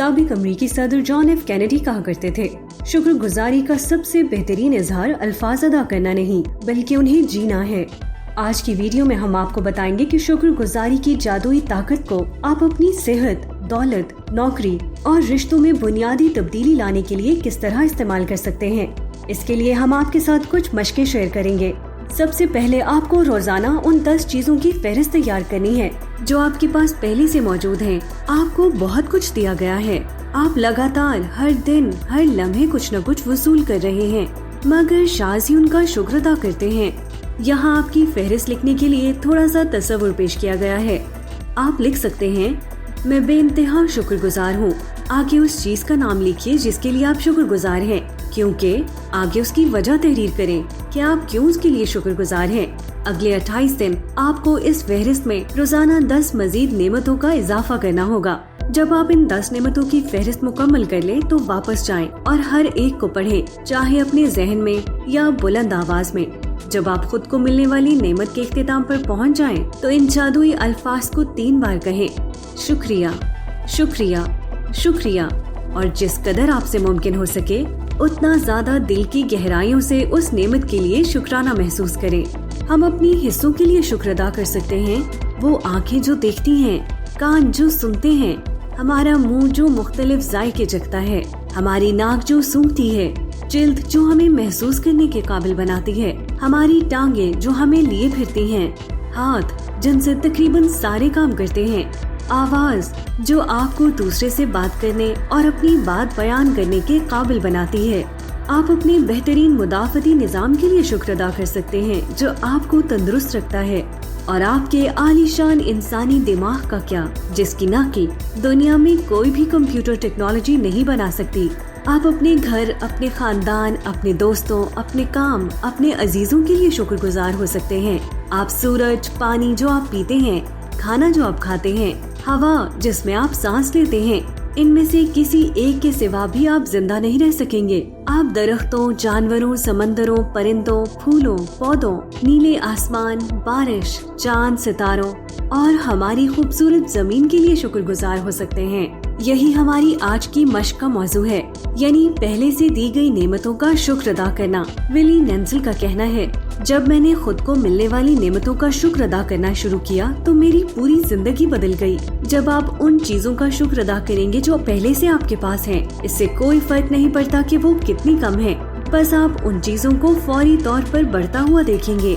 साबिक अमरीकी सदर जॉन एफ कैनेडी कहा करते थे, शुक्रगुजारी का सबसे बेहतरीन इजहार अल्फाज अदा करना नहीं बल्कि उन्हें जीना है। आज की वीडियो में हम आपको बताएंगे कि शुक्रगुजारी की जादुई ताकत को आप अपनी सेहत, दौलत, नौकरी और रिश्तों में बुनियादी तब्दीली लाने के लिए किस तरह इस्तेमाल कर सकते हैं। इसके लिए हम आपके साथ कुछ मशकें शेयर करेंगे। सबसे पहले आपको रोजाना उन 10 चीजों की फहरिस्त तैयार करनी है जो आपके पास पहले से मौजूद हैं। आपको बहुत कुछ दिया गया है, आप लगातार हर दिन हर लम्हे कुछ न कुछ वसूल कर रहे हैं, मगर शायद ही उनका शुक्र अदा करते हैं। यहाँ आपकी फहरिस्त लिखने के लिए थोड़ा सा तस्वुर पेश किया गया है। आप लिख सकते हैं, मैं बेइंतहा शुक्रगुजार हूँ। आगे उस चीज का नाम लिखिए जिसके लिए आप शुक्रगुजार हैं, क्योंकि आगे उसकी वजह तहरीर करें कि आप क्यों उसके लिए शुक्रगुजार हैं। अगले 28 दिन आपको इस फहरिस्त में रोजाना 10 मजीद नेमतों का इजाफा करना होगा। जब आप इन 10 नेमतों की फहरिस्त मुकम्मल कर लें तो वापस जाएं और हर एक को पढ़ें, चाहे अपने जहन में या बुलंद आवाज में। जब आप खुद को मिलने वाली नेमत के इख्तिताम पर पहुंच जाएं, तो इन जादुई अल्फाज को 3 बार कहें, शुक्रिया, शुक्रिया, शुक्रिया। और जिस कदर आपसे मुमकिन हो सके उतना ज्यादा दिल की गहराइयों से उस नेमत के लिए शुक्राना महसूस करें। हम अपनी हिस्सों के लिए शुक्र अदा कर सकते हैं, वो आंखें जो देखती हैं, कान जो सुनते हैं, हमारा मुंह जो मुख्तलिफ जायके जगता है, हमारी नाक जो सूंघती है, जिल्द जो हमें महसूस करने के काबिल बनाती है, हमारी टांगे जो हमें लिए फिरती हैं, हाथ जिनसे तकरीबन सारे काम करते हैं, आवाज जो आपको दूसरे से बात करने और अपनी बात बयान करने के काबिल बनाती है। आप अपने बेहतरीन मुदाफती निजाम के लिए शुक्र अदा कर सकते हैं जो आपको तंदुरुस्त रखता है, और आपके आलीशान इंसानी दिमाग का क्या, जिसकी ना की दुनिया में कोई भी कंप्यूटर टेक्नोलॉजी नहीं बना सकती। आप अपने घर, अपने खानदान, अपने दोस्तों, अपने काम, अपने अजीजों के लिए शुक्रगुजार हो सकते हैं। आप सूरज, पानी जो आप पीते हैं, खाना जो आप खाते हैं, हवा जिसमें आप सांस लेते हैं, इनमें से किसी एक के सिवा भी आप जिंदा नहीं रह सकेंगे। आप दरख्तों, जानवरों, समंदरों, परिंदों, फूलों, पौधों, नीले आसमान, बारिश, चांद, सितारों और हमारी खूबसूरत जमीन के लिए शुक्रगुजार हो सकते हैं। यही हमारी आज की मश्क का मौजू है, यानी पहले से दी गई नेमतों का शुक्र अदा करना। विली नेंसल का कहना है, जब मैंने खुद को मिलने वाली नेमतों का शुक्र अदा करना शुरू किया तो मेरी पूरी जिंदगी बदल गई। जब आप उन चीजों का शुक्र अदा करेंगे जो पहले से आपके पास हैं, इससे कोई फर्क नहीं पड़ता कि वो कितनी कम है, बस आप उन चीजों को फौरी तौर पर बढ़ता हुआ देखेंगे।